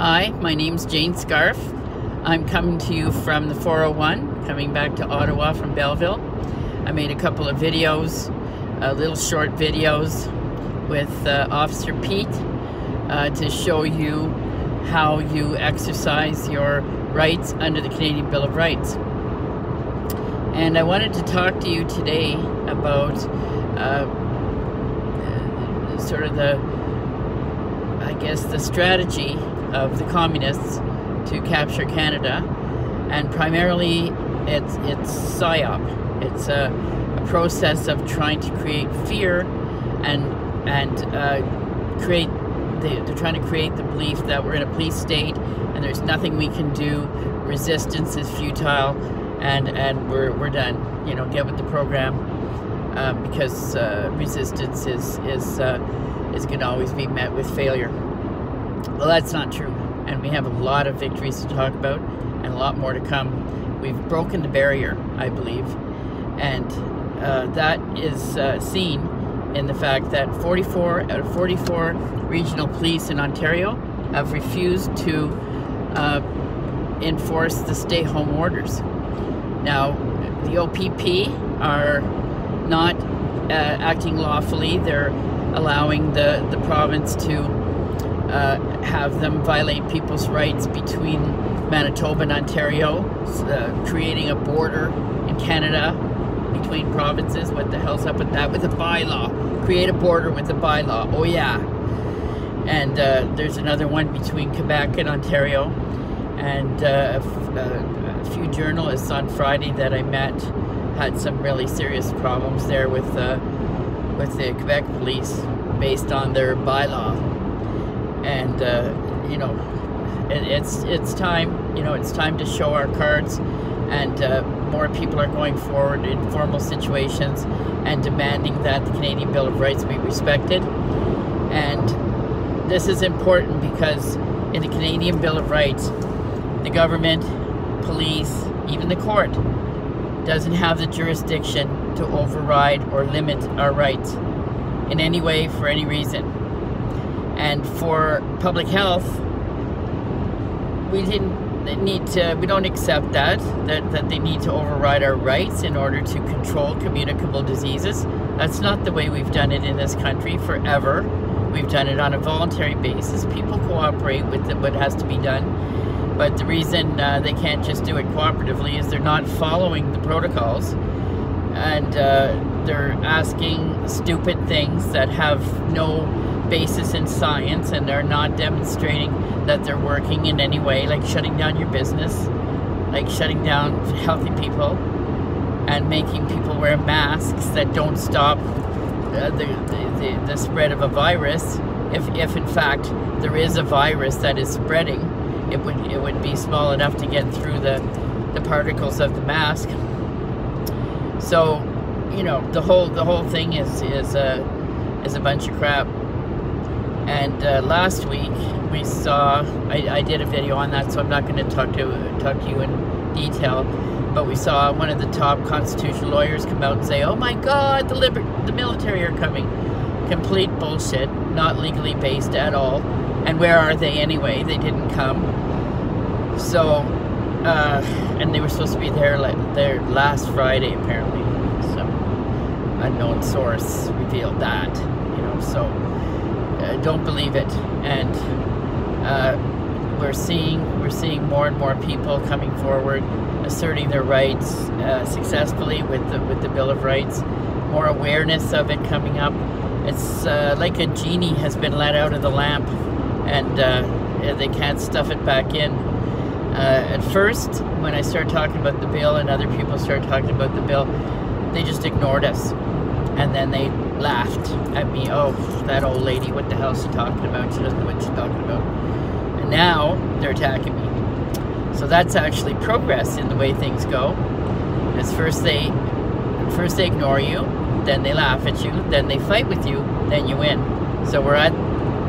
Hi, my name's Jane Scarf. I'm coming to you from the 401, coming back to Ottawa from Belleville. I made a couple of videos, little short videos with Officer Pete to show you how you exercise your rights under the Canadian Bill of Rights. And I wanted to talk to you today about sort of the strategy of the communists to capture Canada, and primarily it's PSYOP. It's a process of trying to create fear and they're trying to create the belief that we're in a police state and there's nothing we can do. Resistance is futile, and we're done. You know, get with the program, because resistance is going to always be met with failure. Well, that's not true, and we have a lot of victories to talk about and a lot more to come. We've broken the barrier, I believe, and that is seen in the fact that 44 out of 44 regional police in Ontario have refused to enforce the stay-home orders. Now, the OPP are not acting lawfully. They're allowing the province to have them violate people's rights between Manitoba and Ontario, creating a border in Canada between provinces. What the hell's up with that? With a bylaw. Create a border with a bylaw. Oh yeah. And there's another one between Quebec and Ontario. And a few journalists on Friday that I met had some really serious problems there with the Quebec police based on their bylaw. And you know, it's time. You know, it's time to show our cards, and more people are going forward in formal situations and demanding that the Canadian Bill of Rights be respected. And this is important because in the Canadian Bill of Rights, the government, police, even the court doesn't have the jurisdiction to override or limit our rights in any way for any reason. And for public health, we don't accept that they need to override our rights in order to control communicable diseases. That's not the way we've done it in this country forever. We've done it on a voluntary basis. People cooperate with what has to be done. But the reason they can't just do it cooperatively is they're not following the protocols. And they're asking stupid things that have no basis in science, and they're not demonstrating that they're working in any way, like shutting down your business, like shutting down healthy people, and making people wear masks that don't stop the spread of a virus. If in fact there is a virus that is spreading, it would be small enough to get through the particles of the mask. So, you know, the whole thing is a bunch of crap. And last week we saw, I did a video on that, so I'm not going to talk to you in detail, but we saw one of the top constitutional lawyers come out and say, oh my God, the military are coming. Complete bullshit, not legally based at all. And where are they anyway? They didn't come. So, and they were supposed to be there last Friday, apparently. Some unknown source revealed that, you know, so don't believe it. And we're seeing more and more people coming forward, asserting their rights successfully with the Bill of Rights. More awareness of it coming up. It's like a genie has been let out of the lamp, and they can't stuff it back in. At first, when I started talking about the bill and other people started talking about the bill, they just ignored us. And then they laughed at me. Oh, that old lady, what the hell is she talking about? She doesn't know what she's talking about. And now they're attacking me. So that's actually progress in the way things go. As first they ignore you, then they laugh at you, then they fight with you, then you win. So we're at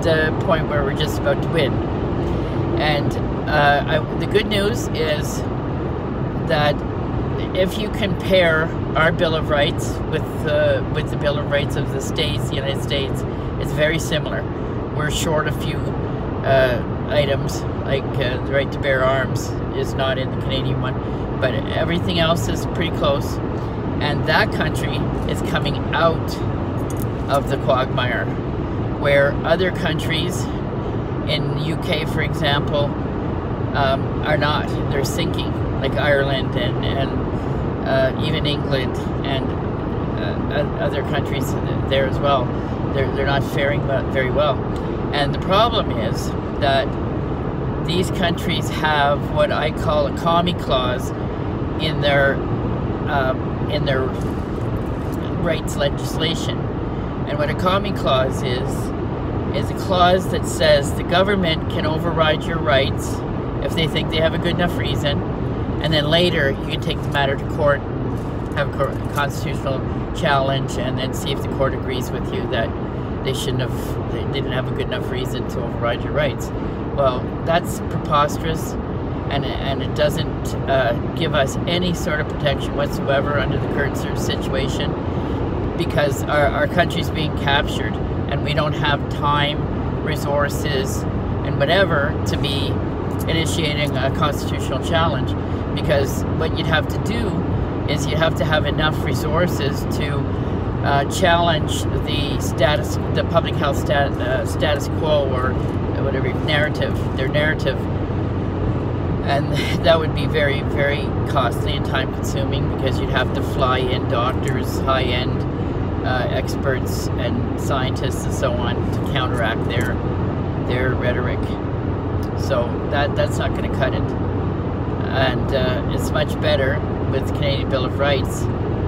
the point where we're just about to win. And the good news is that if you compare our Bill of Rights with the Bill of Rights of the States, the United States, it's very similar. We're short a few items, like the right to bear arms is not in the Canadian one, but everything else is pretty close. And that country is coming out of the quagmire, where other countries in the UK, for example, are not. They're sinking, like Ireland and even England and other countries there as well. They're not faring very well. And the problem is that these countries have what I call a commie clause in their rights legislation. And what a commie clause is a clause that says the government can override your rights if they think they have a good enough reason, and then later you can take the matter to court, have a constitutional challenge, and then see if the court agrees with you that they didn't have a good enough reason to override your rights. Well, that's preposterous, and it doesn't give us any sort of protection whatsoever under the current situation, because our country's being captured, and we don't have time, resources, and whatever to be initiating a constitutional challenge. Because what you'd have to do is you'd have to have enough resources to challenge the public health status quo, or whatever their narrative, and that would be very, very costly and time consuming, because you'd have to fly in doctors, high-end experts and scientists and so on to counteract their rhetoric. So that's not going to cut it. And it's much better with the Canadian Bill of Rights.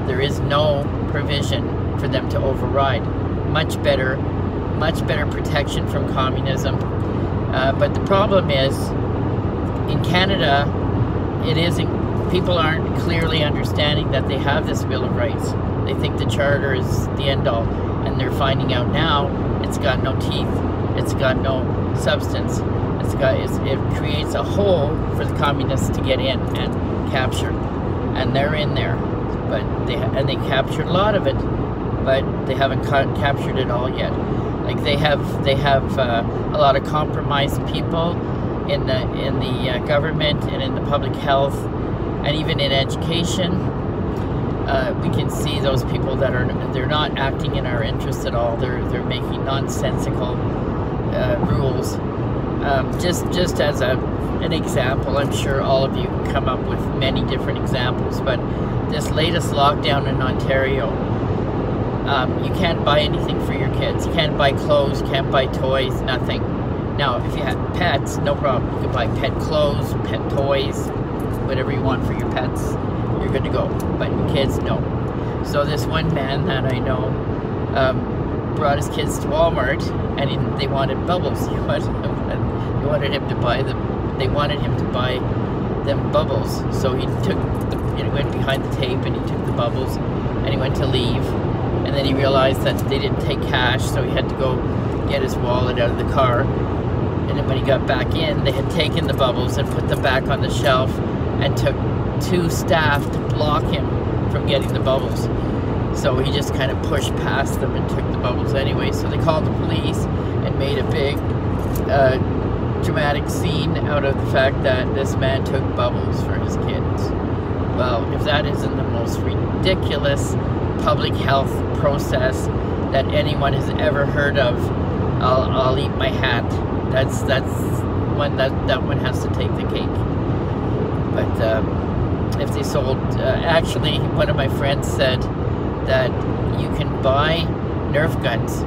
There is no provision for them to override. Much better protection from communism. But the problem is, in Canada, people aren't clearly understanding that they have this Bill of Rights. They think the Charter is the end-all, and they're finding out now it's got no teeth, it's got no substance. It creates a hole for the communists to get in and capture, and they're in there. But they captured a lot of it, but they haven't captured it all yet. Like they have a lot of compromised people in the government and in the public health, and even in education. We can see those people that they're not acting in our interest at all. They're making nonsensical rules. Just as an example, I'm sure all of you can come up with many different examples, but this latest lockdown in Ontario, you can't buy anything for your kids. You can't buy clothes, you can't buy toys, nothing. Now, if you have pets, no problem. You can buy pet clothes, pet toys, whatever you want for your pets. You're good to go. But your kids, no. So this one man that I know brought his kids to Walmart, and they wanted bubbles. They wanted him to buy them. They wanted him to buy them bubbles. So he went behind the tape and he took the bubbles, and he went to leave, and then he realized that they didn't take cash, so he had to go get his wallet out of the car. And then when he got back in, they had taken the bubbles and put them back on the shelf, and took 2 staff to block him from getting the bubbles. So he just kind of pushed past them and took the bubbles anyway. So they called the police and made a big dramatic scene out of the fact that this man took bubbles for his kids. Well, if that isn't the most ridiculous public health process that anyone has ever heard of, I'll eat my hat. That's one that one has to take the cake. But if they sold, actually, one of my friends said that you can buy Nerf guns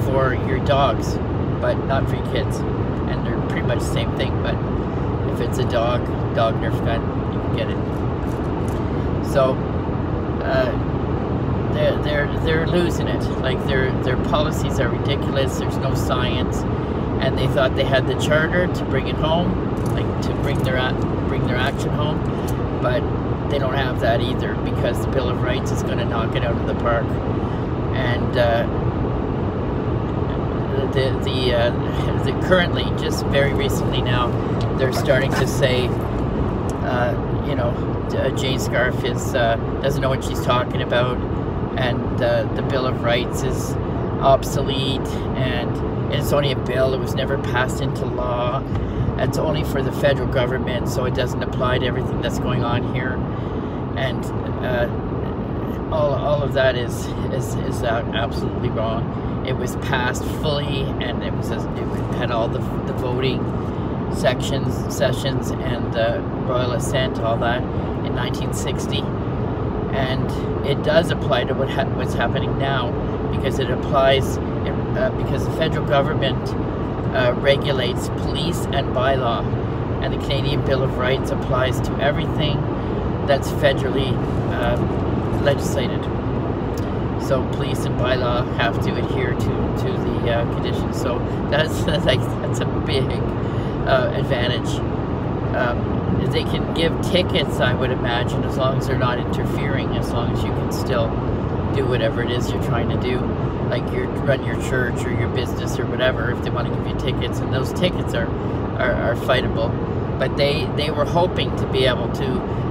for your dogs, but not for your kids, and they're pretty much the same thing. But if it's a dog Nerf gun, you can get it. So they're losing it. Like their policies are ridiculous. There's no science, and they thought they had the Charter to bring it home, like to bring their action home, but they don't have that either, because the Bill of Rights is going to knock it out of the park. And the currently, just very recently now, they're starting to say, Jane Scarf doesn't know what she's talking about, and the Bill of Rights is obsolete, and it's only a bill, it was never passed into law. It's only for the federal government, so it doesn't apply to everything that's going on here. And all of that is absolutely wrong. It was passed fully, and it had all the voting sessions and the royal assent, all that, in 1960. And it does apply to what's happening now, because it applies because the federal government regulates police and bylaw, and the Canadian Bill of Rights applies to everything that's federally legislated. So police and bylaw have to adhere to the conditions. So that's a big advantage. They can give tickets, I would imagine, as long as they're not interfering, as long as you can still do whatever it is you're trying to do, like you run your church or your business or whatever, if they want to give you tickets, and those tickets are fightable. But they were hoping to be able to,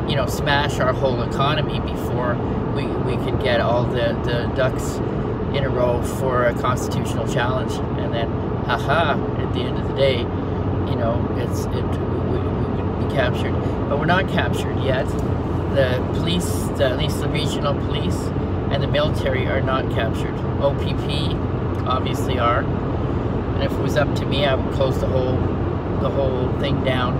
you know, smash our whole economy before we could get all the ducks in a row for a constitutional challenge, and then haha, at the end of the day, you know, we would be captured. But we're not captured yet. The police, at least the regional police and the military, are not captured. OPP obviously are, and if it was up to me, I would close the whole thing down,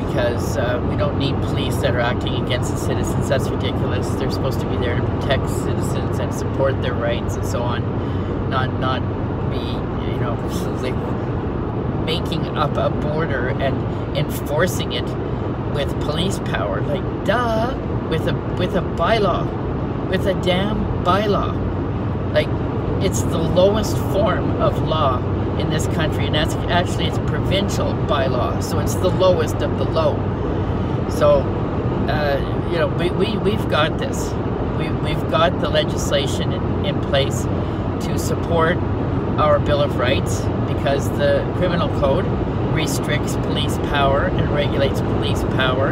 because we don't need police that are acting against the citizens. That's ridiculous. They're supposed to be there to protect citizens and support their rights and so on, not be, you know, like making up a border and enforcing it with police power. Like, duh, with a bylaw, with a damn bylaw. Like, it's the lowest form of law in this country, and that's actually, it's provincial bylaw, so it's the lowest of the low. So you know, we've got this. We've got the legislation in place to support our Bill of Rights, because the criminal code restricts police power and regulates police power,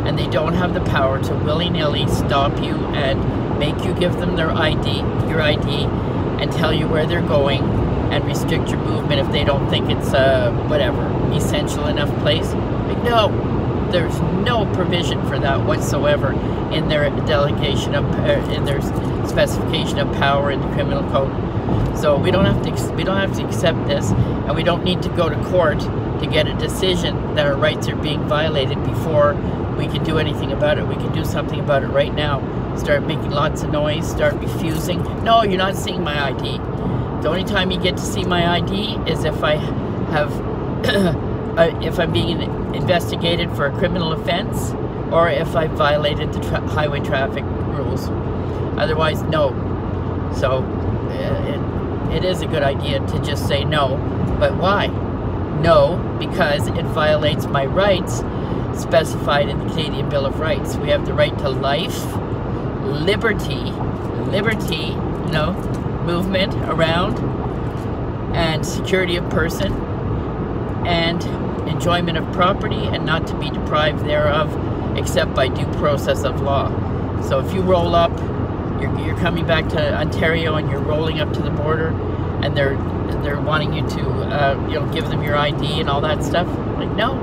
and they don't have the power to willy-nilly stop you and make you give them your ID, and tell you where they're going and restrict your movement if they don't think it's whatever, essential enough place. Like, no, there's no provision for that whatsoever in their delegation of in their specification of power in the criminal code. So we don't have to accept this, and we don't need to go to court to get a decision that our rights are being violated before we can do anything about it. We can do something about it right now. Start making lots of noise, start refusing. No, you're not seeing my ID. The only time you get to see my ID is if I have, if I'm being investigated for a criminal offense, or if I violated the highway traffic rules. Otherwise, no. So it is a good idea to just say no. But why? No, because it violates my rights specified in the Canadian Bill of Rights. We have the right to life, liberty, you know, movement around, and security of person, and enjoyment of property, and not to be deprived thereof except by due process of law. So if you roll up, you're coming back to Ontario, and you're rolling up to the border, and they're wanting you to you know, give them your ID and all that stuff. Like, no,